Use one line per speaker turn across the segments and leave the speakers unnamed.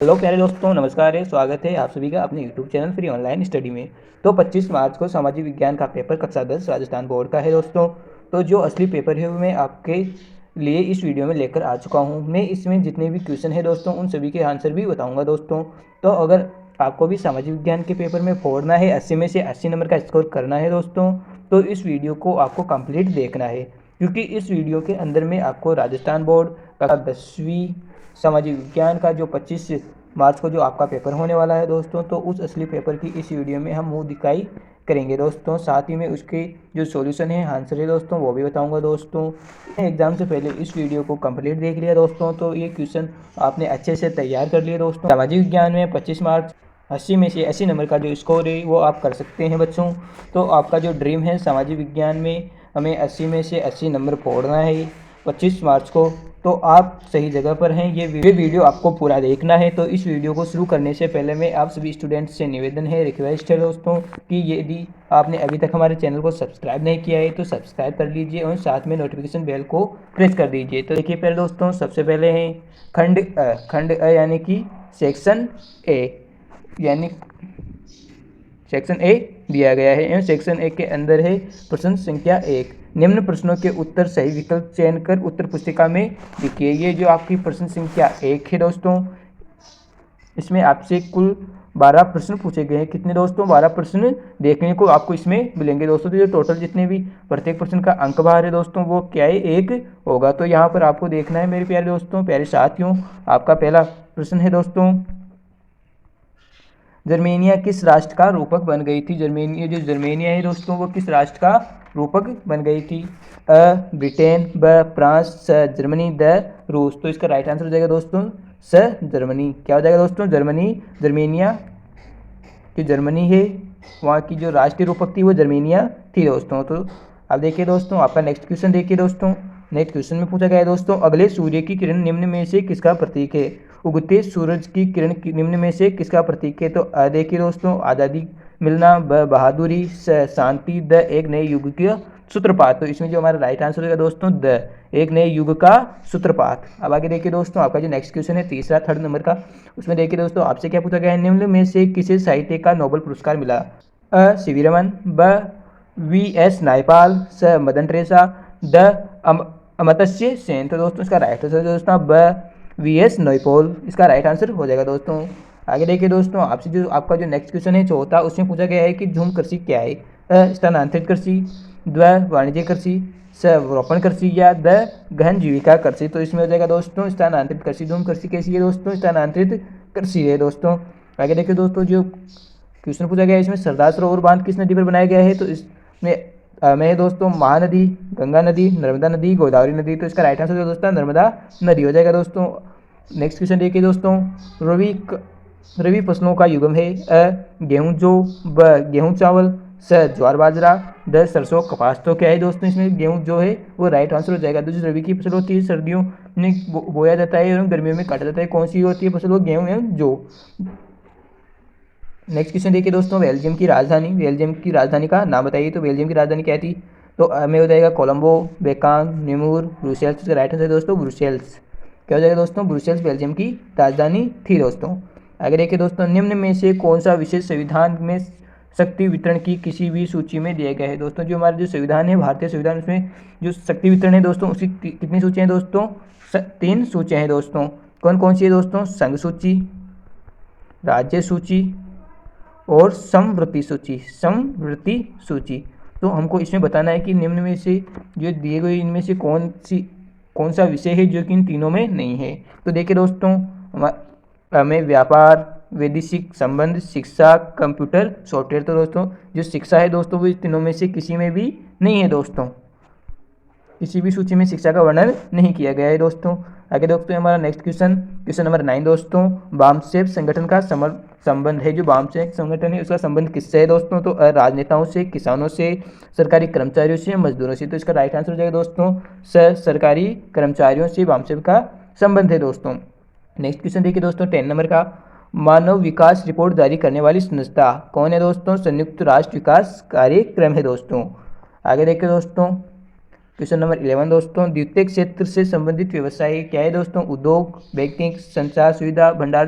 Hello प्यारे दोस्तों, नमस्कार है। स्वागत है आप सभी का अपने YouTube channel free online study में। तो 25 मार्च को सामाजिक विज्ञान का पेपर कक्षा 10 राजस्थान बोर्ड का है दोस्तों। तो जो असली पेपर है वो मैं आपके लिए इस वीडियो में लेकर आ चुका हूँ। मैं इसमें जितने भी क्वेश्चन है दोस्तों उन सभी के आंसर भी बताऊँगा दोस्तों। तो अगर आपको भी सामाजिक विज्ञान के पेपर में फोड़ना है, 80 में से 80 नंबर का स्कोर करना है दोस्तों, तो इस वीडियो को आपको कंप्लीट देखना है, क्योंकि इस वीडियो के अंदर में आपको राजस्थान बोर्ड का 10वीं सामाजिक विज्ञान का जो 25 मार्च को जो आपका पेपर होने वाला है दोस्तों, तो उस असली पेपर की इस वीडियो में हम मुंह दिखाई करेंगे दोस्तों। साथ ही में उसके जो सॉल्यूशन है, आंसर है दोस्तों, वो भी बताऊंगा दोस्तों। एग्जाम से पहले इस वीडियो को कंप्लीट देख लिया दोस्तों, तो ये क्वेश्चन आपने अच्छे से तैयार कर लिए दोस्तों। सामाजिक विज्ञान में 25 मार्च 80 में से 80 नंबर का जो स्कोर है वो आप कर सकते हैं बच्चों। तो आपका जो ड्रीम है सामाजिक विज्ञान में हमें 80 में से 80 नंबर फोड़ना है 25 मार्च को, तो आप सही जगह पर हैं। ये वीडियो आपको पूरा देखना है। तो इस वीडियो को शुरू करने से पहले मैं आप सभी स्टूडेंट्स से निवेदन है, रिक्वेस्ट है दोस्तों, कि यदि आपने अभी तक हमारे चैनल को सब्सक्राइब नहीं किया है तो सब्सक्राइब कर लीजिए और साथ में नोटिफिकेशन बेल को प्रेस कर दीजिए। तो देखिए पहले दोस्तों, सबसे पहले है खंड अ यानी कि सेक्शन ए, यानी सेक्शन ए दिया गया है एवं सेक्शन ए के अंदर है प्रश्न संख्या 1। निम्न प्रश्नों के उत्तर सही विकल्प चयन कर उत्तर पुस्तिका में लिखिए। ये जो आपकी प्रश्न संख्या 1 है दोस्तों, इसमें आपसे कुल 12 प्रश्न पूछे गए हैं। कितने दोस्तों? 12 प्रश्न देखने को आपको इसमें मिलेंगे दोस्तों। तो जो टोटल जितने भी प्रत्येक प्रश्न का अंक भार है दोस्तों वो क्या है? 1 होगा। तो यहाँ पर आपको देखना है मेरे प्यारे दोस्तों, प्यारे साथियों। आपका पहला प्रश्न है दोस्तों, जर्मेनिया किस राष्ट्र का रूपक बन गई थी? जर्मेनिया है दोस्तों, वो किस राष्ट्र का रूपक बन गई थी? अ ब्रिटेन, ब फ्रांस, स जर्मनी, द रूस। तो इसका राइट आंसर हो जाएगा दोस्तों स जर्मनी। क्या हो जाएगा दोस्तों? जर्मनी। जर्मेनिया जो जर्मनी है वहाँ की जो राष्ट्रीय रूपक थी वो जर्मेनिया थी दोस्तों। तो अब देखिए दोस्तों, आपका नेक्स्ट क्वेश्चन देखिए दोस्तों। नेक्स्ट क्वेश्चन में पूछा गया है दोस्तों, अगले सूर्य की किरण निम्न में से किसका प्रतीक है? उगते सूरज की किरण निम्न में से किसका प्रतीक है? तो देखिए दोस्तों, आज़ादी मिलना, ब बहादुरी, स शांति, द एक नए युग का सूत्रपात। तो इसमें जो हमारा राइट आंसर होगा दोस्तों द एक नए युग का सूत्रपात। अब आगे देखिए दोस्तों, आपका जो नेक्स्ट क्वेश्चन है तीसरा, थर्ड नंबर का, उसमें देखिए दोस्तों आपसे क्या पूछा गया है, निम्न में से किसे साहित्य का नोबेल पुरस्कार मिला? अ सीवी रमन, ब वी एस नायपाल, स मदन टेरेसा, द अमर्त्य सेन। तो दोस्तों इसका राइट आंसर दोस्तों ब वी एस नैपॉल, इसका राइट आंसर हो जाएगा दोस्तों। आगे देखिए दोस्तों, आपसे जो आपका जो नेक्स्ट क्वेश्चन है चौथा, उसमें पूछा गया है कि झूम कृषि क्या है? स्थानांतरित कृषि, द्व वाणिज्य कृषि, स रोपण कृषि, या द गहन जीविका कृषि। तो इसमें हो जाएगा दोस्तों स्थानांतरित कृषि। झूम कृषि कैसी है दोस्तों? स्थानांतरित कृषि है दोस्तों। आगे देखिए दोस्तों, जो क्वेश्चन पूछा गया है इसमें सरदार सरोवर बांध किस नदी पर बनाया गया है? तो इसमें में दोस्तों महानदी, गंगा नदी, नर्मदा नदी, गोदावरी नदी। तो इसका राइट आंसर जो दोस्तों नर्मदा नदी हो जाएगा दोस्तों। नेक्स्ट क्वेश्चन देखिए दोस्तों, रवि फसलों का युग्म है? गेहूं जौ, ब गेहूं चावल, स ज्वार बाजरा, द सरसों कपास। तो क्या है दोस्तों? इसमें गेहूं जो है वो राइट आंसर हो जाएगा। तो जो रवि की फसल होती है सर्दियों में बोया जाता है और गर्मियों में काटा जाता है, कौन सी होती है फसल? वो गेहूं एवं जौ। नेक्स्ट क्वेश्चन देखिए दोस्तों, बेल्जियम की राजधानी का नाम बताइए। तो बेल्जियम की राजधानी क्या थी? तो हमें हो जाएगा कोलंबो, बेकांग, नेमूर, ब्रुसेल्स। इसका राइट आंसर है दोस्तों ब्रुसेल्स। क्या हो जाएगा दोस्तों? ब्रुसेल्स बेल्जियम की राजधानी थी दोस्तों। आगे देखिए दोस्तों, निम्न में से कौन सा विशेष संविधान में शक्ति वितरण की किसी भी सूची में दिया गया है? दोस्तों जो हमारा जो संविधान है, भारतीय संविधान, उसमें जो शक्ति वितरण है दोस्तों उसकी कितनी सूचियाँ हैं दोस्तों? 3 सूचियाँ हैं दोस्तों। कौन कौन सी है दोस्तों? संघ सूची, राज्य सूची और समवर्ती सूची। तो हमको इसमें बताना है कि निम्न में से जो दिए गए इनमें से कौन सा विषय है जो कि इन तीनों में नहीं है। तो देखिए दोस्तों, हमें व्यापार, वैदेशिक संबंध, शिक्षा, कंप्यूटर सॉफ्टवेयर। तो दोस्तों जो शिक्षा है दोस्तों वो इन तीनों में से किसी में भी नहीं है दोस्तों, किसी भी सूची में शिक्षा का वर्णन नहीं किया गया है दोस्तों। आगे दोस्तों हमारा नेक्स्ट क्वेश्चन नंबर 9 दोस्तों, वामसेप संगठन का संबंध है। जो वामसेप संगठन है उसका संबंध किससे है दोस्तों? तो राजनेताओं से, किसानों से, सरकारी कर्मचारियों से, मजदूरों से। तो इसका राइट आंसर हो जाएगा दोस्तों सरकारी कर्मचारियों से वामसेप का संबंध है दोस्तों। नेक्स्ट क्वेश्चन देखिए दोस्तों 10 नंबर का, मानव विकास रिपोर्ट जारी करने वाली संस्था कौन है दोस्तों? संयुक्त राष्ट्र विकास कार्यक्रम है दोस्तों। आगे देखिए दोस्तों क्वेश्चन नंबर 11 दोस्तों, द्वितीय क्षेत्र से संबंधित व्यवसाय क्या है दोस्तों? उद्योग, बैंकिंग, संचार सुविधा, भंडार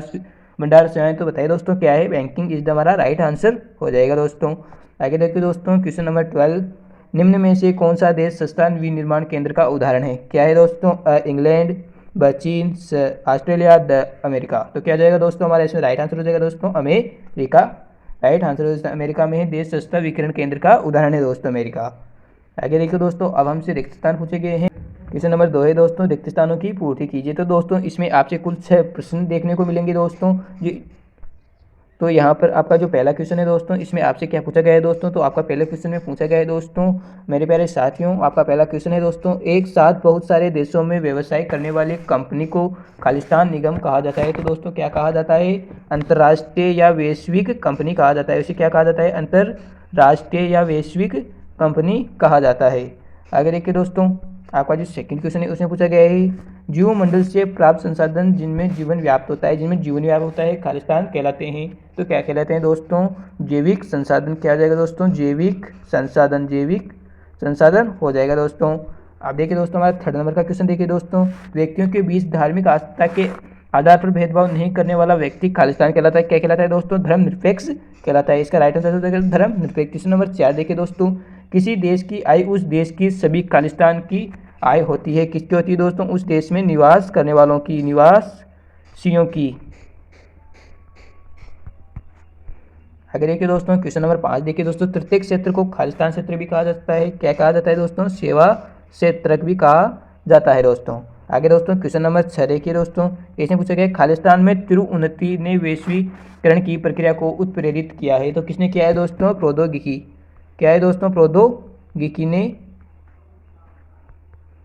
भंडार सेवाएं, तो बताइए दोस्तों क्या है, बैंकिंग इज द हमारा राइट आंसर हो जाएगा दोस्तों। आगे देखिए दोस्तों क्वेश्चन नंबर 12, निम्न में से कौन सा देश सस्ता विनिर्माण केंद्र का उदाहरण है? क्या है दोस्तों, इंग्लैंड, चीन, ऑस्ट्रेलिया, अमेरिका। तो क्या जाएगा दोस्तों हमारा इसमें राइट आंसर हो जाएगा दोस्तों अमेरिका। राइट आंसर हो जाएगा अमेरिका में ही देश सस्ता विकिरण केंद्र का उदाहरण है दोस्तों अमेरिका। आगे देखिए दोस्तों, अब हमसे रिक्त स्थान पूछे गए हैं। क्वेश्चन नंबर 2 है दोस्तों, रिक्त स्थानों की पूर्ति कीजिए। तो दोस्तों इसमें आपसे कुल 6 प्रश्न देखने को मिलेंगे दोस्तों जी। तो यहाँ पर आपका जो पहला क्वेश्चन है दोस्तों, इसमें आपसे क्या पूछा गया है दोस्तों, तो आपका पहले क्वेश्चन में पूछा गया है दोस्तों, मेरे प्यारे साथियों, आपका पहला क्वेश्चन है दोस्तों, एक साथ बहुत सारे देशों में व्यवसाय करने वाली कंपनी को खालिस्तान निगम कहा जाता है। तो दोस्तों क्या कहा जाता है, अंतर्राष्ट्रीय या वैश्विक कंपनी कहा जाता है। उसे क्या कहा जाता है, अंतर्राष्ट्रीय या वैश्विक कंपनी कहा जाता है। आगे देखिए दोस्तों, आपका जो सेकंड क्वेश्चन है उसमें पूछा गया है, जीवमंडल से प्राप्त संसाधन जिनमें जीवन व्याप्त होता है, जिनमें जीवन व्याप्त होता है, खालिस्तान कहलाते हैं। तो क्या कहलाते हैं दोस्तों, जैविक संसाधन। क्या हो जाएगा दोस्तों, जैविक संसाधन, जैविक संसाधन हो जाएगा दोस्तों। आप देखिए दोस्तों, हमारा थर्ड नंबर का क्वेश्चन देखिए दोस्तों, व्यक्तियों के बीच धार्मिक आस्था के आधार पर भेदभाव नहीं करने वाला व्यक्ति खालिस्तान कहलाता है। क्या कहलाता है दोस्तों, धर्मनिरपेक्ष कहलाता है। इसका राइट आंसर हो जाएगा धर्मनिरपेक्ष। क्वेश्चन नंबर 4 देखिए दोस्तों, किसी देश की आय उस देश की सभी खालिस्तान की आय होती है। किसकी होती है दोस्तों, उस देश में निवास करने वालों की, निवासियों की। आगे देखिए दोस्तों, क्वेश्चन नंबर 5 देखिए दोस्तों, तृतीय क्षेत्र को खालिस्तान क्षेत्र भी कहा जाता है। क्या कहा जाता है दोस्तों, सेवा क्षेत्र भी कहा जाता है दोस्तों। आगे दोस्तों क्वेश्चन नंबर 6 देखिए दोस्तों, इसमें पूछा गया खालिस्तान में तिरुउन्नति ने वैश्वीकरण की प्रक्रिया को उत्प्रेरित किया है। तो किसने किया है दोस्तों, प्रौद्योगिकी। क्या है दोस्तों, प्रौद्योगिकी ने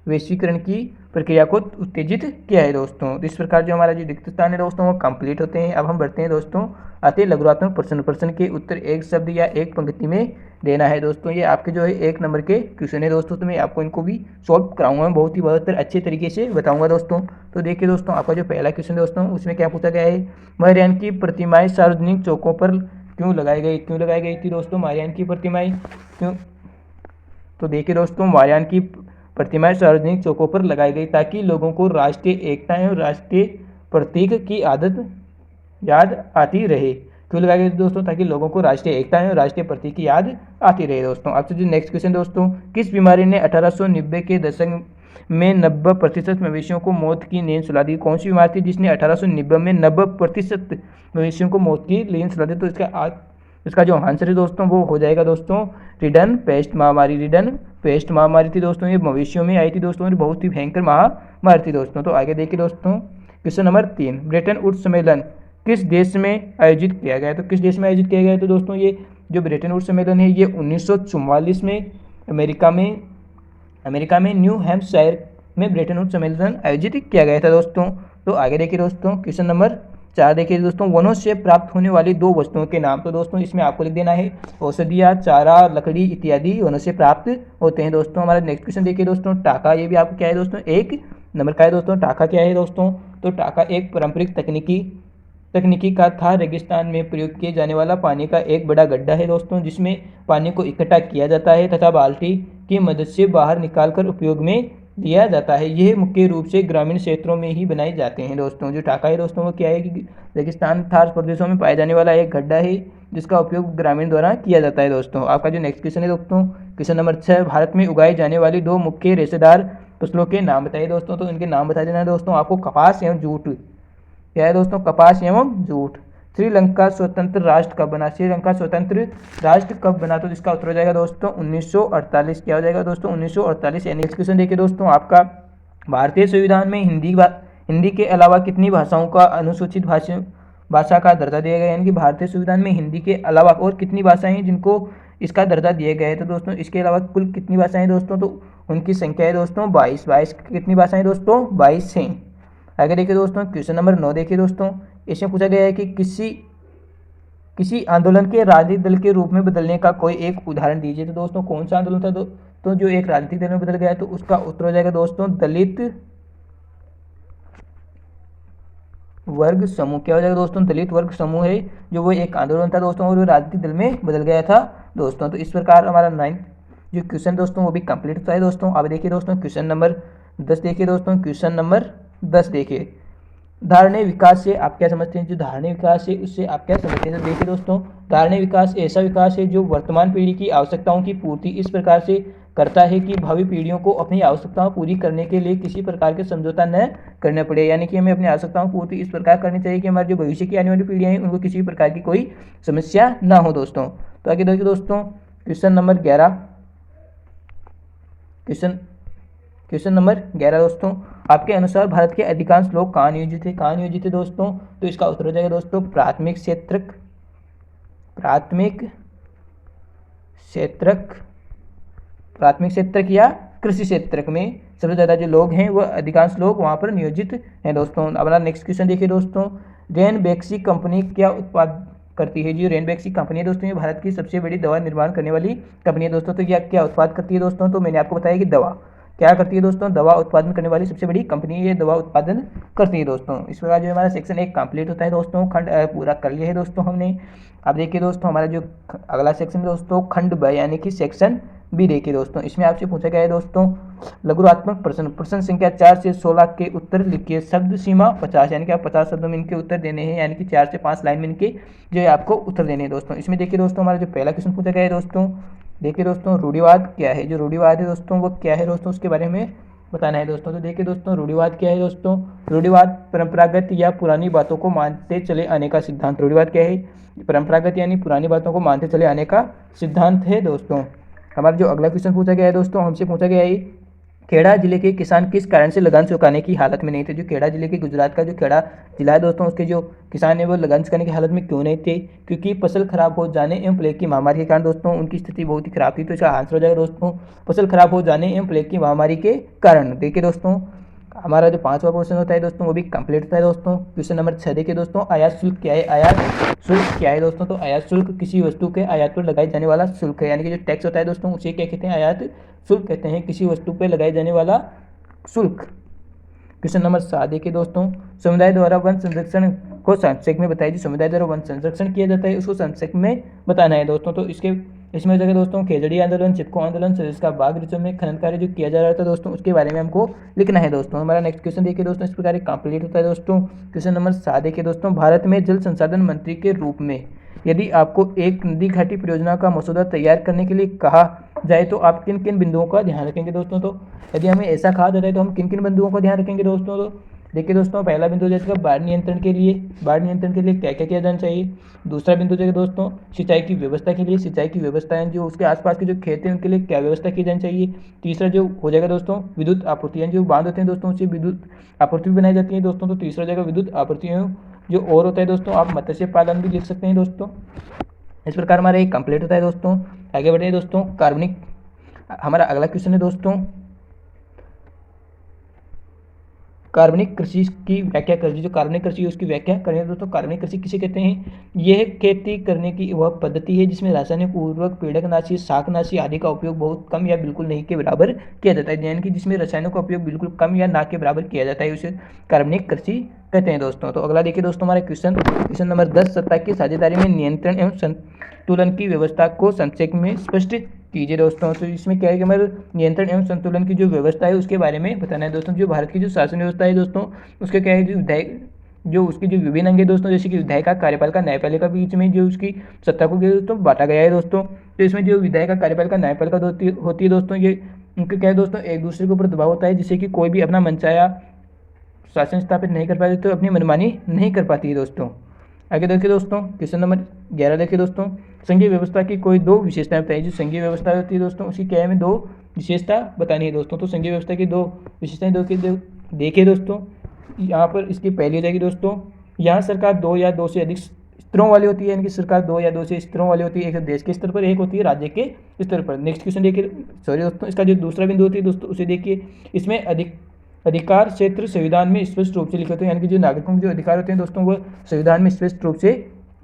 वैश्वीकरण की प्रक्रिया को उत्तेजित किया है दोस्तों। तो इस प्रकार जो हमारा जो रिक्त स्थान है दोस्तों वो कंप्लीट होते हैं। अब हम बढ़ते हैं दोस्तों अति लघुत्मक प्रश्न। प्रश्न के उत्तर एक शब्द या एक पंक्ति में देना है दोस्तों। ये आपके जो है 1 नंबर के क्वेश्चन है दोस्तों, तो मैं आपको इनको भी सॉल्व कराऊंगा, बहुत ही बेहतर अच्छे तरीके से बताऊंगा दोस्तों। तो देखिए दोस्तों, आपका जो पहला क्वेश्चन है दोस्तों उसमें क्या पूछा गया है, मारियान की प्रतिमाएं सार्वजनिक चौकों पर क्यों लगाई गई थी दोस्तों, मारियान की प्रतिमाएं क्यों। तो देखिए दोस्तों, मारियान की प्रतिमाएं सार्वजनिक चौकों पर लगाई गई ताकि लोगों को राष्ट्रीय एकता और राष्ट्रीय प्रतीक की आदत याद आती रहे। क्यों लगाई गई दोस्तों, ताकि लोगों को राष्ट्रीय एकता और राष्ट्रीय प्रतीक की याद आती रहे दोस्तों। आपसे जो नेक्स्ट क्वेश्चन दोस्तों, किस बीमारी ने 1890 के दशक में 90% मवेशियों को मौत की नींद सुला दी। कौन सी बीमारी थी जिसने 1890 में 90% मवेशियों को मौत की नींद सुला दी। तो इसका जो आंसर है दोस्तों वो हो जाएगा दोस्तों रिडन पेस्ट महामारी। रिडन पेस्ट महामारी थी दोस्तों, ये मवेशियों में आई थी दोस्तों, बहुत ही भयंकर महामारी थी दोस्तों। तो आगे देखिए दोस्तों, क्वेश्चन नंबर 3, ब्रेटन वुड्स सम्मेलन किस देश में आयोजित किया गया है। तो किस देश में आयोजित किया गया है, तो दोस्तों ये जो ब्रेटन वुड्स सम्मेलन है ये 1944 में अमेरिका में न्यू हैम्पशायर में ब्रेटन वुड्स सम्मेलन आयोजित किया गया था दोस्तों। तो आगे देखिए दोस्तों, क्वेश्चन नंबर 4 देखिए दोस्तों, वनों से प्राप्त होने वाली 2 वस्तुओं के नाम। तो दोस्तों इसमें आपको लिख देना है औषधियाँ, चारा, लकड़ी इत्यादि वनों से प्राप्त होते हैं दोस्तों। हमारा नेक्स्ट क्वेश्चन देखिए दोस्तों, टाका। ये भी आपको क्या है दोस्तों 1 नंबर का है दोस्तों। टाका क्या है दोस्तों, तो टाका एक पारंपरिक तकनीकी का था, रेगिस्तान में प्रयोग किए जाने वाला पानी का एक बड़ा गड्ढा है दोस्तों, जिसमें पानी को इकट्ठा किया जाता है तथा बाल्टी की मदद से बाहर निकालकर उपयोग में लिया जाता है। यह मुख्य रूप से ग्रामीण क्षेत्रों में ही बनाए जाते हैं दोस्तों। जो टाका है दोस्तों वो क्या है कि रेगिस्तान थार प्रदेशों में पाया जाने वाला एक गड्ढा है जिसका उपयोग ग्रामीण द्वारा किया जाता है दोस्तों। आपका जो नेक्स्ट क्वेश्चन है दोस्तों, क्वेश्चन नंबर 6, भारत में उगाई जाने वाली 2 मुख्य रेशेदार फसलों के नाम बताइए दोस्तों। तो इनके नाम बता देना है दोस्तों आपको, कपास एवं जूट। क्या है दोस्तों, कपास एवं जूट। श्रीलंका स्वतंत्र राष्ट्र कब बना। श्रीलंका स्वतंत्र राष्ट्र कब बना, तो इसका उत्तर हो जाएगा दोस्तों 1948। क्या हो जाएगा दोस्तों 1948। नेक्स्ट क्वेश्चन देखिए दोस्तों, आपका भारतीय संविधान में हिंदी के अलावा कितनी भाषाओं का अनुसूचित भाषा का दर्जा दिया गया है। यानी कि भारतीय संविधान में हिंदी के अलावा और कितनी भाषाएं हैं जिनको इसका दर्जा दिया गया है। तो दोस्तों इसके अलावा कुल कितनी भाषाएं हैं दोस्तों, तो उनकी संख्या है दोस्तों 22। कितनी भाषाएं दोस्तों, 22 हैं। आगे देखिए दोस्तों, क्वेश्चन नंबर 9 देखिए दोस्तों, इसमें पूछा गया है कि किसी आंदोलन के राजनीतिक दल के रूप में बदलने का कोई एक उदाहरण दीजिए। तो दोस्तों कौन सा आंदोलन था तो जो एक राजनीतिक दल में बदल गया है, तो उसका उत्तर हो जाएगा दोस्तों दलित वर्ग समूह। क्या हो जाएगा दोस्तों, दलित वर्ग समूह है जो वो एक आंदोलन था दोस्तों और वो राजनीतिक दल में बदल गया था दोस्तों। तो इस प्रकार हमारा 9th जो क्वेश्चन दोस्तों वो भी कंप्लीट होता है दोस्तों। अब देखिए दोस्तों क्वेश्चन नंबर 10 देखिए दोस्तों, क्वेश्चन नंबर 10 देखिए, धारणीय विकास से आप क्या समझते हैं? जो धारणीय विकास है उससे आप क्या समझते हैं? तो देखिए दोस्तों, धारणीय विकास ऐसा विकास है जो वर्तमान पीढ़ी की आवश्यकताओं की पूर्ति इस प्रकार से करता है कि भावी पीढ़ियों को अपनी आवश्यकताओं पूरी करने के लिए किसी प्रकार के समझौता न करना पड़े। यानी कि हमें अपनी आवश्यकताओं की पूर्ति इस प्रकार करनी चाहिए कि हमारे जो भविष्य की आने वाली पीढ़ियाँ हैं उनको किसी भी प्रकार की कोई समस्या ना हो दोस्तों। तो आगे देखिए दोस्तों, क्वेश्चन नंबर 11। क्वेश्चन नंबर 11 दोस्तों, आपके अनुसार भारत के अधिकांश लोग कहाँ नियोजित है? कहाँ नियोजित है दोस्तों? तो इसका उत्तर हो जाएगा दोस्तों प्राथमिक क्षेत्रक या कृषि क्षेत्रक में सबसे ज़्यादा जो लोग हैं वह अधिकांश लोग वहाँ पर नियोजित हैं दोस्तों। हमारा नेक्स्ट क्वेश्चन देखिए दोस्तों, रेनबैक्सी कंपनी क्या उत्पाद करती है? जो रेनबैक्सी कंपनी है दोस्तों, ये भारत की सबसे बड़ी दवा निर्माण करने वाली कंपनी है दोस्तों। तो यह क्या उत्पाद करती है दोस्तों? तो मैंने आपको बताया कि दवा क्या करती है दोस्तों? दवा उत्पादन करने वाली सबसे बड़ी कंपनी ये दवा उत्पादन करती है दोस्तों। इस प्रकार जो हमारा सेक्शन 1 कंप्लीट होता है दोस्तों। खंड पूरा कर लिया है दोस्तों हमने। अब देखिए दोस्तों, हमारा जो अगला सेक्शन है दोस्तों खंड ब यानी कि सेक्शन बी देखिए दोस्तों। इसमें आपसे पूछा गया है दोस्तों लघुरात्मक प्रश्न संख्या 4 से 16 के उत्तर लिखिए। शब्द सीमा 50 यानी कि आप 50 शब्दों में इनके उत्तर देने हैं, यानी कि 4 से 5 लाइन में इनके जो है आपको उत्तर देने हैं दोस्तों। इसमें देखिए दोस्तों, हमारा जो पहला क्वेश्चन पूछा गया है दोस्तों, देखिए दोस्तों रूढ़िवाद क्या है? जो रूढ़िवाद है दोस्तों वो क्या है दोस्तों, उसके बारे में बताना है दोस्तों। तो देखिए दोस्तों, रूढ़िवाद क्या है दोस्तों? रूढ़िवाद परंपरागत या पुरानी बातों को मानते चले आने का सिद्धांत। रूढ़िवाद क्या है? परंपरागत यानी पुरानी बातों को मानते चले आने का सिद्धांत है दोस्तों। हमारा जो अगला क्वेश्चन पूछा गया है दोस्तों, हमसे पूछा गया है खेड़ा जिले के किसान किस कारण से लगान चुकाने की हालत में नहीं थे? जो खेड़ा जिले के गुजरात का जो खेड़ा जिला है दोस्तों, उसके जो किसान है वो लगान चुकाने की हालत में क्यों नहीं थे? क्योंकि फसल खराब हो जाने एवं प्लेग की महामारी के कारण दोस्तों उनकी स्थिति बहुत ही खराब थी। तो इसका आंसर हो जाएगा दोस्तों फसल खराब हो जाने एवं प्लेग की महामारी के कारण। देखिए दोस्तों, हमारा जो 5वां क्वेश्चन होता है दोस्तों वो भी कंप्लीट होता है दोस्तों। क्वेश्चन नंबर 6 देखिए दोस्तों, आयात शुल्क क्या है? आयात शुल्क क्या है दोस्तों? तो आयात शुल्क किसी वस्तु के आयात पर लगाए जाने वाला शुल्क है, यानी कि जो टैक्स होता है दोस्तों उसे क्या कहते हैं? आयात शुल्क कहते हैं, किसी वस्तु पर लगाए जाने वाला शुल्क। क्वेश्चन नंबर 7 देखिए दोस्तों, समुदाय द्वारा वन संरक्षण को संक्षेप में बताइए। जो समुदाय द्वारा वन संरक्षण किया जाता है उसको संक्षेप में बताना है दोस्तों। तो इसमें हो जाएगा दोस्तों खेजड़ी आंदोलन, चिपको आंदोलन, सरिस्का बाग रिजर्व में खनन कार्य जो किया जा रहा था दोस्तों उसके बारे में हमको लिखना है दोस्तों। हमारा नेक्स्ट क्वेश्चन देखिए दोस्तों, इस प्रकार कंप्लीट होता है दोस्तों। क्वेश्चन नंबर 7 देखिए दोस्तों, भारत में जल संसाधन मंत्री के रूप में यदि आपको एक नदी घाटी परियोजना का मसौदा तैयार करने के लिए कहा जाए तो आप किन किन बिंदुओं का ध्यान रखेंगे दोस्तों? तो यदि हमें ऐसा कहा जाता है तो हम किन किन बिंदुओं का ध्यान रखेंगे दोस्तों? तो देखिए दोस्तों, पहला बिंदु जाएगा बाढ़ नियंत्रण के लिए क्या क्या किया जाना चाहिए। दूसरा बिंदु जाएगा दोस्तों सिंचाई की व्यवस्था के लिए, सिंचाई की व्यवस्थाएं जो उसके आसपास के जो खेत हैं उनके लिए क्या व्यवस्था की जानी चाहिए। तीसरा जो हो जाएगा दोस्तों विद्युत आपूर्ति, यानी जो बांध होते हैं दोस्तों उससे विद्युत आपूर्ति भी बनाई जाती है दोस्तों। तो तीसरा हो जाएगा विद्युत आपूर्ति जो और होता है दोस्तों, आप मत्स्य पालन भी लिख सकते हैं दोस्तों। इस प्रकार हमारा एक कंप्लीट होता है दोस्तों। आगे बढ़े दोस्तों, कार्बनिक हमारा अगला क्वेश्चन है दोस्तों, कार्बनिक कृषि की व्याख्या कर दीजिए। जो कार्बनिक कृषि है उसकी व्याख्या करें दोस्तों। कार्बनिक कृषि किसे कहते हैं? यह खेती करने की वह पद्धति है जिसमें रासायनिक उर्वरक, पीड़कनाशी, शाकनाशी आदि का उपयोग बहुत कम या बिल्कुल नहीं के बराबर किया जाता है, यानी कि जिसमें रसायनों का उपयोग बिल्कुल कम या ना के बराबर किया जाता है उसे कार्बनिक कृषि कहते हैं दोस्तों। तो अगला देखिए दोस्तों, हमारा क्वेश्चन नंबर 10, सत्ता की साझेदारी में नियंत्रण एवं संतुलन की व्यवस्था को संक्षेप में स्पष्ट कीजिए दोस्तों। तो इसमें क्या है कि हमारे नियंत्रण एवं संतुलन की जो व्यवस्था है उसके बारे में बताना है दोस्तों। जो भारत की जो शासन व्यवस्था है दोस्तों उसके क्या है जो उसकी जो विभिन्न अंग है दोस्तों, जैसे कि विधायिका, कार्यपालिका, न्यायपालिका बीच में जो उसकी सत्ता को दोस्तों बांटा गया है दोस्तों। तो इसमें जो विधायिका, कार्यपालिका, न्यायपालिका होती है दोस्तों, ये उनके क्या है दोस्तों एक दूसरे के ऊपर दबाव होता है जिससे कि कोई भी अपना मनचाहा शासन स्थापित नहीं कर पाती, तो अपनी मनमानी नहीं कर पाती है दोस्तों। आगे देखिए दोस्तों, क्वेश्चन नंबर 11 देखिए दोस्तों, संघीय व्यवस्था की कोई दो विशेषताएं बताइए। जो संघीय व्यवस्था होती है दोस्तों उसकी क्या है हमें दो विशेषता बतानी है दोस्तों। तो संघीय व्यवस्था की दो विशेषताएं देखिए दोस्तों, यहाँ पर इसकी पहली हो जाएगी दोस्तों, यहाँ सरकार 2 या 2 से अधिक स्तरों वाली होती है, यानी कि सरकार 2 या 2 से स्तरों वाली होती है। एक देश के स्तर पर, एक होती है राज्य के स्तर पर। नेक्स्ट क्वेश्चन देखिए, सॉरी दोस्तों, इसका जो दूसरा बिंदु होती है दोस्तों उसे देखिए, इसमें अधिकार क्षेत्र संविधान में स्पष्ट रूप से लिखे होते हैं, यानी कि जो नागरिकों के जो अधिकार होते हैं दोस्तों वो संविधान में स्पष्ट रूप से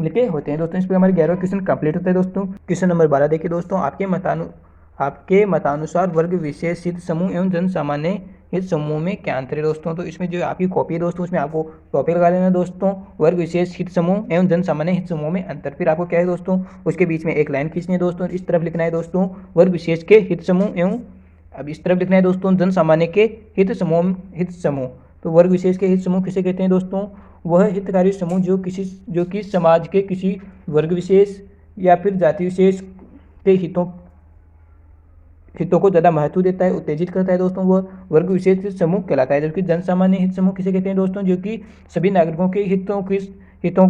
लिखे होते हैं दोस्तों। इस पर हमारे 11वां क्वेश्चन कंप्लीट होता है दोस्तों। क्वेश्चन नंबर 12 देखिए दोस्तों, आपके मतानुसार वर्ग विशेष हित समूह एवं जन सामान्य हित समूह में क्या अंतर है दोस्तों? तो इसमें जो आपकी कॉपी है दोस्तों उसमें आपको टॉपिक लगा लेना दोस्तों, वर्ग विशेष हित समूह एवं जन सामान्य हित समूह में अंतर। फिर आपको क्या है दोस्तों उसके बीच में एक लाइन खींचनी है दोस्तों, इस तरफ लिखना है दोस्तों वर्ग विशेष के हित समूह एवं अब इस तरफ लिखना है दोस्तों जन सामान्य के हित समूह। तो वर्ग विशेष के हित समूह किसे कहते हैं दोस्तों? वह हितकारी समूह जो कि समाज के किसी वर्ग विशेष या फिर जाति विशेष के हितों को ज़्यादा महत्व देता है, उत्तेजित करता है दोस्तों, वह वर्ग विशेष समूह कहलाता है। जबकि जन सामान्य हित समूह किसे कहते हैं दोस्तों? जो कि सभी नागरिकों के हितों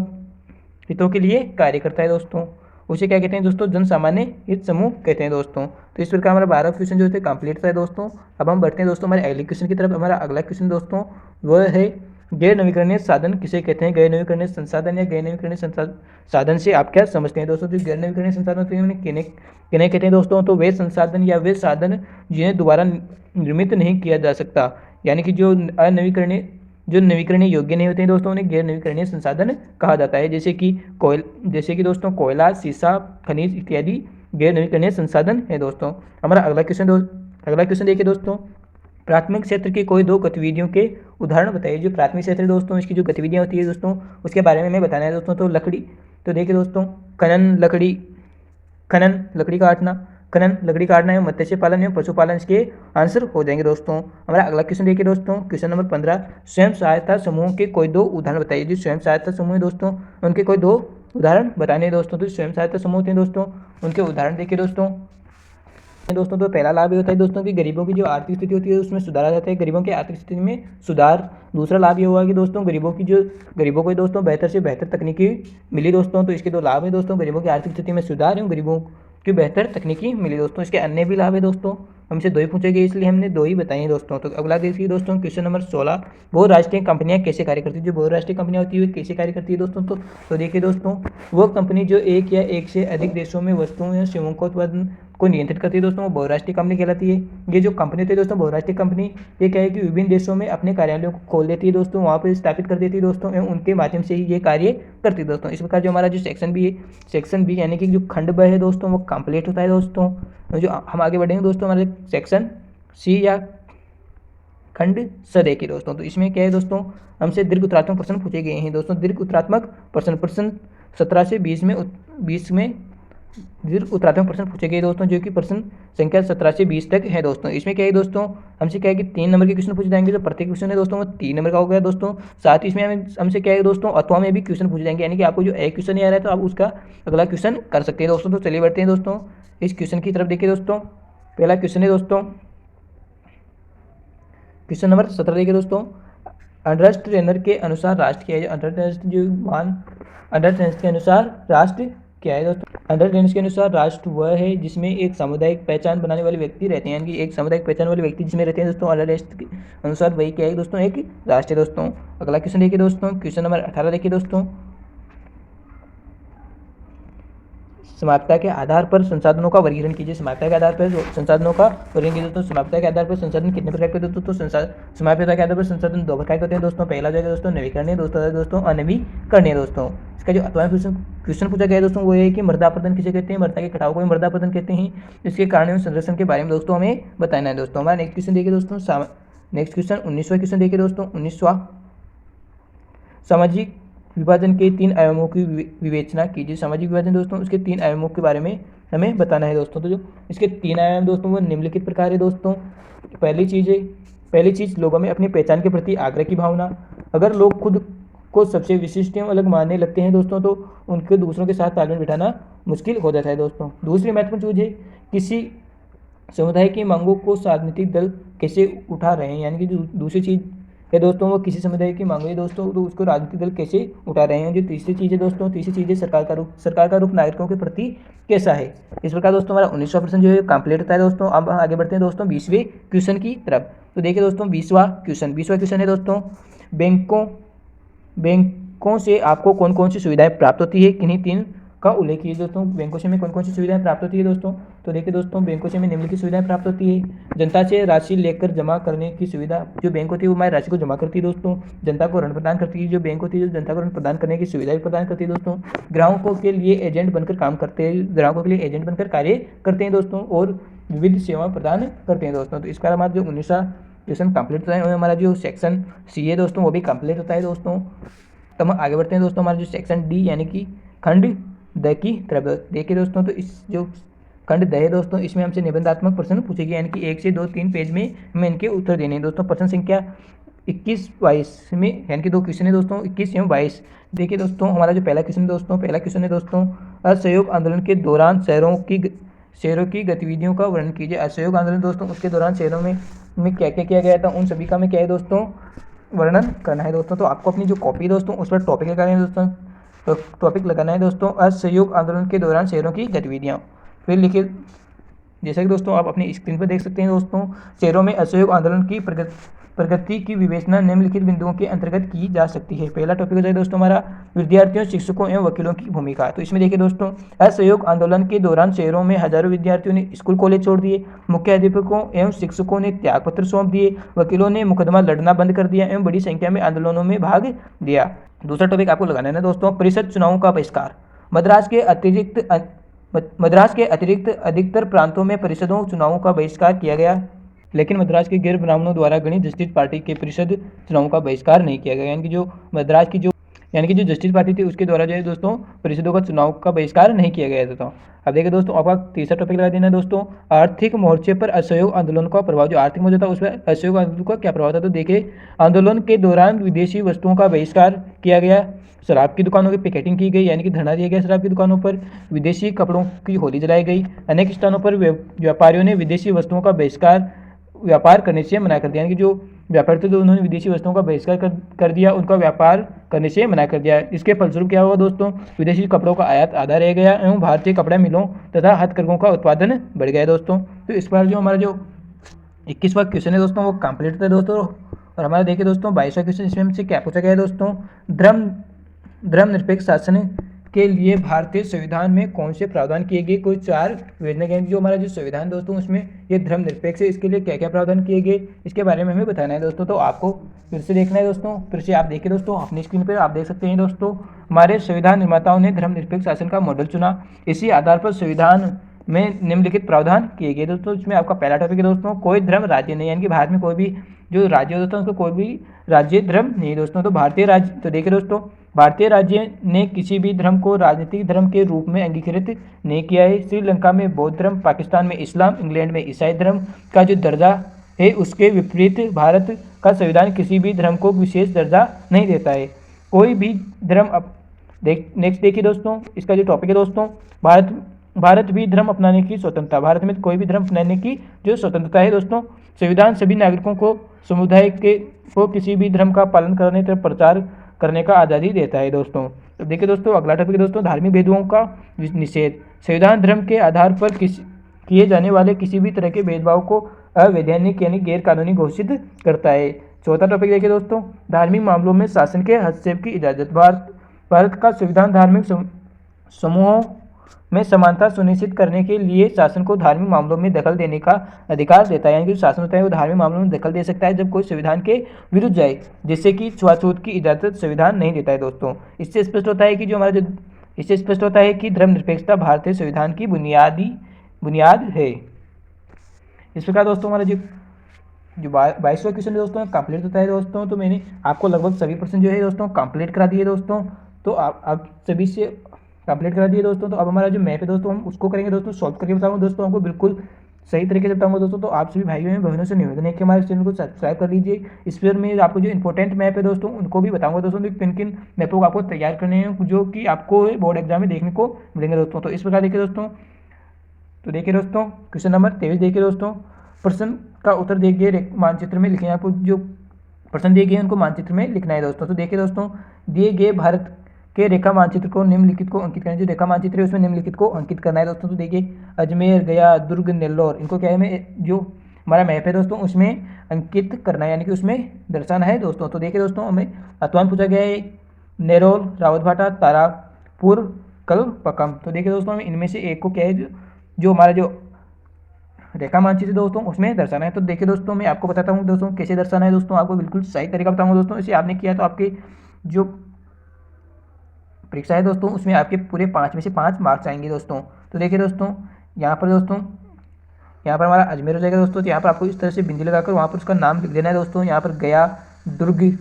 के लिए कार्य करता है दोस्तों, उसे क्या कहते हैं दोस्तों? जन सामान्य हित समूह कहते हैं दोस्तों। तो इस प्रकार हमारा 12 क्वेश्चन जो थे कंप्लीट था दोस्तों। अब हम बढ़ते हैं दोस्तों हमारे अगले क्वेश्चन की तरफ। हमारा अगला क्वेश्चन दोस्तों वह है गैर नवीकरणीय साधन किसे कहते हैं? गैर नवीकरणीय संसाधन या गैर नवीकरणीय साधन से आप क्या समझते हैं दोस्तों? जो गैर नवीकरणीय संसाधन किन्हें कहते हैं दोस्तों? तो वे संसाधन या वे साधन जिन्हें दोबारा निर्मित नहीं किया जा सकता, यानी कि जो नवीकरणीय योग्य नहीं होते हैं दोस्तों, उन्हें गैर नवीकरणीय संसाधन कहा जाता है। जैसे कि दोस्तों कोयला, शीशा, खनिज इत्यादि गैर नवीकरणीय संसाधन है दोस्तों। हमारा अगला क्वेश्चन देखिए दोस्तों, प्राथमिक क्षेत्र की कोई दो गतिविधियों के उदाहरण बताइए। जो प्राथमिक क्षेत्र है दोस्तों, इसकी जो गतिविधियाँ होती है दोस्तों, उसके बारे में हमें बताना है दोस्तों। तो देखिए दोस्तों, खनन लकड़ी काटना एवं मत्स्य पालन एवं पशुपालन इसके आंसर हो जाएंगे दोस्तों। हमारा अगला क्वेश्चन देखिए दोस्तों, क्वेश्चन नंबर 15, स्वयं सहायता समूह के कोई दो उदाहरण बताइए। जो स्वयं सहायता समूह है दोस्तों, उनके कोई दो उदाहरण बताने हैं दोस्तों। तो स्वयं सहायता समूह होते हैं दोस्तों, उनके उदाहरण देखिए दोस्तों। तो पहला लाभ ये होता है दोस्तों कि गरीबों की जो आर्थिक स्थिति होती है उसमें सुधार आ जाता है, गरीबों की आर्थिक स्थिति में सुधार। दूसरा लाभ ये हुआ कि दोस्तों गरीबों को दोस्तों बेहतर से बेहतर तकनीकी मिली दोस्तों। तो इसके दो लाभ है दोस्तों, गरीबों की आर्थिक स्थिति में सुधार एवं गरीबों की बेहतर तकनीकी मिली दोस्तों। इसके अन्य भी लाभ है दोस्तों, हमसे दो ही पूछे गए इसलिए हमने दो ही बताए हैं दोस्तों। तो अगला देखिए दोस्तों, क्वेश्चन नंबर 16, बहुराष्ट्रीय कंपनियां कैसे कार्य करती है। जो बहुराष्ट्रीय कंपनियां होती है कैसे कार्य करती है दोस्तों? तो देखिए दोस्तों, वो कंपनी जो एक या एक से अधिक देशों में वस्तुओं या सेवाओं का उत्पादन को नियंत्रित करती है दोस्तों, वो बहुराष्ट्रीय कंपनी कहलाती है। ये जो कंपनी होती है दोस्तों बहुराष्ट्रीय कंपनी, ये क्या है कि विभिन्न देशों में अपने कार्यालयों को खोल देती है दोस्तों, वहाँ पर स्थापित कर देती है दोस्तों, एवं उनके माध्यम से ही ये कार्य करती है दोस्तों। इस प्रकार जो हमारा जो सेक्शन बी यानी कि जो खंड ब है दोस्तों, वो कंप्लीट होता है दोस्तों। जो हम आगे बढ़ेंगे दोस्तों हमारे सेक्शन सी या खंड स देखिए दोस्तों। तो इसमें क्या है दोस्तों, हमसे दीर्घ उत्तरात्मक प्रश्न पूछे गए हैं दोस्तों। दीर्घ उत्तरात्मक प्रश्न 17 से 20 में दीर्घ उत्तरात्मक प्रश्न पूछे गए दोस्तों, जो कि प्रश्न संख्या 17 से 20 तक है दोस्तों। इसमें क्या है दोस्तों, हमसे क्या है कि 3 नंबर के क्वेश्चन पूछे जाएंगे। तो प्रत्येक क्वेश्चन है दोस्तों वो 3 नंबर का हो गया दोस्तों। साथ ही इसमें हमसे क्या है दोस्तों, अथवा में भी क्वेश्चन पूछे जाएंगे, यानी कि आपको जो एक क्वेश्चन नहीं आ रहा है तो आप उसका अगला क्वेश्चन कर सकते हैं दोस्तों। तो चलिए बढ़ते हैं दोस्तों इस क्वेश्चन की तरफ। देखिए दोस्तों, पहला क्वेश्चन है दोस्तों, क्वेश्चन नंबर 17 देखिए दोस्तों, अंडरस्ट ट्रेनर के अनुसार राष्ट्र क्या है। अंडर के अनुसार राष्ट्र क्या है दोस्तों? अंडर के अनुसार राष्ट्र वह है जिसमें एक सामुदायिक पहचान बनाने वाले व्यक्ति रहते हैं, यानी कि एक सामुदायिक पहचान वाले व्यक्ति जिसमें रहते हैं दोस्तों। अंडर के अनुसार वही क्या है दोस्तों, एक राष्ट्र है दोस्तों। अगला क्वेश्चन देखिए दोस्तों, क्वेश्चन नंबर 18 देखिए दोस्तों, समाप्यता के आधार पर संसाधनों का वर्गीकरण कीजिए। समाप्यता के आधार पर संसाधनों का वर्गीकरण कीजिए दोस्तों। समाप्यता के आधार पर संसाधन कितने प्रकार के होते हैं दोस्तों? समाप्यता के आधार पर संसाधन 2 प्रकार के होते हैं दोस्तों। पहला जो है दोस्तों नवीकरणीय, दोस्तों अनवीकरणीय दोस्तों। इसका जो अथवा क्वेश्चन पूछा गया है दोस्तों वो है कि मृदा अपरदन किसे कहते हैं। मृदा के कटाव को भी मृदा अपरदन कहते हैं। इसके कारण एवं संरक्षण के बारे में दोस्तों हमें बताना है दोस्तों। हमारा नेक्स्ट क्वेश्चन देखिए दोस्तों, नेक्स्ट क्वेश्चन 19वां क्वेश्चन देखिए दोस्तों। 19वां, सामाजिक विभाजन के 3 आयामों की विवेचना कीजिए। सामाजिक विभाजन दोस्तों, उसके 3 आयामों के बारे में हमें बताना है दोस्तों। तो जो इसके 3 आयाम दोस्तों वो निम्नलिखित प्रकार है दोस्तों। पहली चीज़ लोगों में अपनी पहचान के प्रति आग्रह की भावना। अगर लोग खुद को सबसे विशिष्ट एवं अलग मानने लगते हैं दोस्तों, तो उनके दूसरों के साथ तालमेल बिठाना मुश्किल हो जाता है दोस्तों। दूसरी महत्वपूर्ण चीज़ है किसी समुदाय की मांगों को राजनीतिक दल कैसे उठा रहे हैं, यानी कि जो दूसरी चीज़ है दोस्तों वो किसी समुदाय की मांग है दोस्तों, तो उसको राजनीतिक दल कैसे उठा रहे हैं। जो तीसरी चीज़ है दोस्तों, तीसरी चीज़ है सरकार का रुख नागरिकों के प्रति कैसा है। इस प्रकार दोस्तों हमारा 19वां प्रश्न जो है कंप्लीट होता है दोस्तों। अब आगे बढ़ते हैं दोस्तों 20वें क्वेश्चन की तरफ। तो देखिए दोस्तों 20वां क्वेश्चन है दोस्तों, बैंकों से आपको कौन कौन सी सुविधाएं प्राप्त होती है, किन्हीं 3 का उल्लेख कीजिए दोस्तों। बैंकों से हमें कौन कौन सी सुविधाएं प्राप्त होती है दोस्तों? तो देखिए दोस्तों, बैंकों से हमें निम्नलिखित सुविधाएं प्राप्त होती है। जनता से राशि लेकर जमा करने की सुविधा, जो बैंक होती है वो हमारी राशि को जमा करती है दोस्तों। जनता को ऋण प्रदान करती है, जो बैंक होती है जो जनता को ऋण प्रदान करने की सुविधा भी प्रदान करती है दोस्तों। ग्राहकों के लिए एजेंट बनकर काम करते हैं, ग्राहकों के लिए एजेंट बनकर कार्य करते हैं दोस्तों, और विविध सेवाएं प्रदान करते हैं दोस्तों। तो इसका हमारा जो 19वां क्वेश्चन कंप्लीट होता है, हमारा जो सेक्शन सी है दोस्तों वो भी कंप्लीट होता है दोस्तों। तो हम आगे बढ़ते हैं दोस्तों, हमारा जो सेक्शन डी यानी कि खंड द की तरफ देखिए दोस्तों। तो इस जो खंड द है दोस्तों, इसमें हमसे निबंधात्मक प्रश्न पूछे गए, यानी कि 1 से 2 3 पेज में हमें इनके उत्तर देने हैं दोस्तों। प्रश्न संख्या 21-22 में, यानी कि 2 क्वेश्चन है दोस्तों, 21 एवं 22। देखिए दोस्तों, हमारा जो पहला क्वेश्चन है दोस्तों, असहयोग आंदोलन के दौरान शहरों की गतिविधियों का वर्णन कीजिए। असहयोग आंदोलन दोस्तों, उसके दौरान शहरों में क्या क्या किया गया था, उन सभी का में क्या है दोस्तों, वर्णन करना है दोस्तों। तो आपको अपनी जो कॉपी दोस्तों, उस पर टॉपिक लगाना है दोस्तों, तो टॉपिक लगाना है दोस्तों, असहयोग आंदोलन के दौरान शहरों की गतिविधियाँ। फिर लिखिए, जैसा कि दोस्तों आप अपनी स्क्रीन पर देख सकते हैं दोस्तों, शहरों में असहयोग आंदोलन की प्रगति की विवेचना निम्नलिखित बिंदुओं के अंतर्गत की जा सकती है। पहला टॉपिक हो जाए दोस्तों हमारा विद्यार्थियों, शिक्षकों एवं वकीलों की भूमिका। तो इसमें देखिए दोस्तों, असहयोग आंदोलन के दौरान शहरों में हजारों विद्यार्थियों ने स्कूल कॉलेज छोड़ दिए, मुख्य अध्यापकों एवं शिक्षकों ने त्यागपत्र सौंप दिए, वकीलों ने मुकदमा लड़ना बंद कर दिया एवं बड़ी संख्या में आंदोलनों में भाग लिया। दूसरा टॉपिक आपको लगाना है ना दोस्तों, परिषद चुनावों का बहिष्कार। मद्रास के अतिरिक्त अधिकतर प्रांतों में परिषदों चुनावों का बहिष्कार किया गया, लेकिन मद्रास के गैर ब्राह्मणों द्वारा गणित जस्टिस पार्टी के परिषद चुनावों का बहिष्कार नहीं किया गया। यानी कि जो मद्रास की जो जस्टिस पार्टी थी, उसके द्वारा जो है दोस्तों परिषदों का चुनाव का बहिष्कार नहीं किया गया था। अब देखिए दोस्तों, आपका तीसरा टॉपिक लगा देना है दोस्तों, आर्थिक मोर्चे पर असहयोग आंदोलन का प्रभाव। जो आर्थिक मोर्चा था उस पर असहयोग आंदोलन का क्या प्रभाव था, तो देखिए, आंदोलन के दौरान विदेशी वस्तुओं का बहिष्कार किया गया, शराब की दुकानों की पिकेटिंग की गई, यानी कि धरना दिया गया शराब की दुकानों पर, विदेशी कपड़ों की होली जलाई गई, अनेक स्थानों पर व्यापारियों ने विदेशी वस्तुओं का बहिष्कार व्यापार करने से मना कर दिया। यानी कि जो व्यापारी थे तो उन्होंने विदेशी वस्तुओं का बहिष्कार कर दिया, उनका व्यापार करने से मना कर दिया। इसके फलस्वरूप क्या हुआ दोस्तों, विदेशी कपड़ों का आयात आधा रह गया एवं भारतीय कपड़ा मिलों तथा हथकरघों का उत्पादन बढ़ गया दोस्तों। तो इस बार जो हमारा जो 21वां क्वेश्चन है दोस्तों, वो कंप्लीट था दोस्तों। और हमारा देखिए दोस्तों 22वां क्वेश्चन, इसमें हमसे क्या पूछा गया है दोस्तों, धर्मनिरपेक्ष शासन के लिए भारतीय संविधान में कौन से प्रावधान किए गए। कोई 4 विधान के, जो हमारा जो संविधान दोस्तों, उसमें ये धर्मनिरपेक्ष है, इसके लिए क्या क्या प्रावधान किए गए, इसके बारे में हमें बताना है दोस्तों। तो आपको फिर से देखना है दोस्तों, फिर से आप देखिए दोस्तों, अपनी स्क्रीन पर आप देख सकते हैं दोस्तों, हमारे संविधान निर्माताओं ने धर्मनिरपेक्ष शासन का मॉडल चुना, इसी आधार पर संविधान में निम्नलिखित प्रावधान किए गए दोस्तों। इसमें आपका पहला टॉपिक है दोस्तों, कोई धर्म राज्य नहीं, यानी कि भारत में कोई भी जो राज्य होता है उसको कोई भी राज्य धर्म नहीं दोस्तों। तो भारतीय राज्य, तो देखिए दोस्तों, भारतीय राज्य ने किसी भी धर्म को राजनीतिक धर्म के रूप में अंगीकृत नहीं किया है। श्रीलंका में बौद्ध धर्म, पाकिस्तान में इस्लाम, इंग्लैंड में ईसाई धर्म का जो दर्जा है, उसके विपरीत भारत का संविधान किसी भी धर्म को विशेष दर्जा नहीं देता है। कोई भी धर्म नेक्स्ट देखिए दोस्तों, इसका जो टॉपिक है दोस्तों, भारत भी धर्म अपनाने की स्वतंत्रता। भारत में कोई भी धर्म अपनाने की जो स्वतंत्रता है दोस्तों। संविधान सभी नागरिकों को समुदाय को किसी भी धर्म का पालन करने तथा प्रचार करने का आज़ादी देता है दोस्तों। तो देखिए दोस्तों, अगला टॉपिक है दोस्तों, धार्मिक भेदभावों का निषेध। संविधान धर्म के आधार पर किए जाने वाले किसी भी तरह के भेदभाव को अवैधानिक यानी गैर कानूनी घोषित करता है। चौथा टॉपिक देखिए दोस्तों, धार्मिक मामलों में शासन के हस्तक्षेप की इजाज़त। भारत का संविधान धार्मिक समूहों में समानता सुनिश्चित करने के लिए शासन को धार्मिक मामलों में दखल देने का अधिकार देता है। यानी कि शासन होता है वो धार्मिक मामलों में दखल दे सकता है जब कोई संविधान के विरुद्ध जाए, जिससे कि छुआछूत की इजाजत संविधान नहीं देता है दोस्तों। इससे स्पष्ट होता है कि धर्मनिरपेक्षता भारतीय संविधान की बुनियाद है। इस प्रकार दोस्तों हमारा जो 22वां क्वेश्चन दोस्तों कंप्लीट होता है दोस्तों। तो मैंने आपको लगभग सभी प्रश्न जो है दोस्तों कंप्लीट करा दिए दोस्तों। तो आप सभी से कंप्लीट करा दिए दोस्तों। तो अब हमारा जो मैप है दोस्तों, हम उसको करेंगे दोस्तों, सॉल्व करके बताऊंगा दोस्तों, हमको बिल्कुल सही तरीके से बताऊंगा दोस्तों। तो आप सभी भाइयों बहनों से निवेदन है कि हमारे चैनल को सब्सक्राइब कर लीजिए। इस पर मैं आपको जो इंपॉर्टेंट मैप है दोस्तों, उनको भी बताऊंगा दोस्तों, किन किन मैपों को आपको तैयार करने हैं, जो कि आपको बोर्ड एग्जाम में देखने को मिलेंगे दोस्तों। तो इस प्रकार देखिए दोस्तों, तो देखिए दोस्तों क्वेश्चन नंबर 23 देखिए दोस्तों, प्रश्न का उत्तर देखिए, मानचित्र में लिखे, आपको जो प्रश्न दिए गए उनको मानचित्र में लिखना है दोस्तों। तो देखिए दोस्तों, दिए गए भारत के रेखा मानचित्र को निम्नलिखित को अंकित करना है। जो रेखा मानचित्र है उसमें निम्नलिखित को अंकित करना है दोस्तों। तो देखिए अजमेर, गया, दुर्ग, नेल्लौर, इनको क्या है हमें जो हमारा मैप है दोस्तों उसमें अंकित करना है, यानी कि उसमें दर्शाना है दोस्तों। तो देखिए दोस्तों, हमें अतवान पूछा गया है, नेरोल, रावतभाटा, तारापुर, कलपकम। तो देखिए दोस्तों, हमें इनमें से एक को क्या है जो हमारा जो रेखा मानचित्र दोस्तों उसमें दर्शाना है। तो देखिए दोस्तों, मैं आपको बताता हूँ दोस्तों कैसे दर्शाना है दोस्तों, आपको बिल्कुल सही तरीका बताऊँगा दोस्तों। इसे आपने किया तो आपके जो परीक्षा है दोस्तों उसमें आपके पूरे 5 में से 5 मार्क्स आएंगे दोस्तों। तो देखिए दोस्तों, यहाँ पर हमारा अजमेर हो जाएगा दोस्तों। तो यहाँ पर आपको इस तरह से बिंदी लगाकर वहाँ पर उसका नाम लिख देना है दोस्तों। यहाँ पर गया, दुर्ग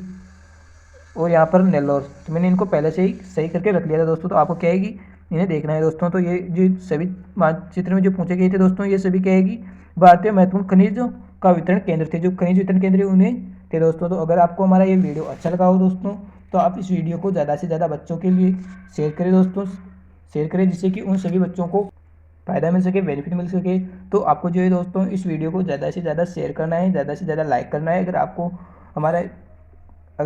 और यहाँ पर नेल्लौर। तो मैंने इनको पहले से ही सही करके रख लिया था दोस्तों। तो आपको क्या है कि इन्हें देखना है दोस्तों। तो ये जो सभी मानचित्र में जो पूछे गए थे दोस्तों, ये सभी क्या है कि भारतीय महत्वपूर्ण खनिजों का वितरण केंद्र थे। जो खनिज वितरण केंद्र उन्हें ठीक है दोस्तों, तो अगर आपको हमारा ये वीडियो अच्छा लगा हो दोस्तों, तो आप इस वीडियो को ज़्यादा से ज़्यादा बच्चों के लिए शेयर करें दोस्तों, शेयर करें, जिससे कि उन सभी बच्चों को फ़ायदा मिल सके, बेनिफिट मिल सके। तो आपको जो है दोस्तों इस वीडियो को ज़्यादा से ज़्यादा शेयर करना है, ज़्यादा से ज़्यादा लाइक करना है। अगर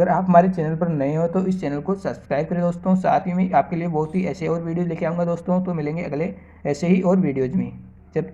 आप हमारे चैनल पर नए हो तो इस चैनल को सब्सक्राइब करें दोस्तों। साथ ही में आपके लिए बहुत ही ऐसे और वीडियो लेके आऊँगा दोस्तों, तो मिलेंगे अगले ऐसे ही और वीडियोज़ में। जब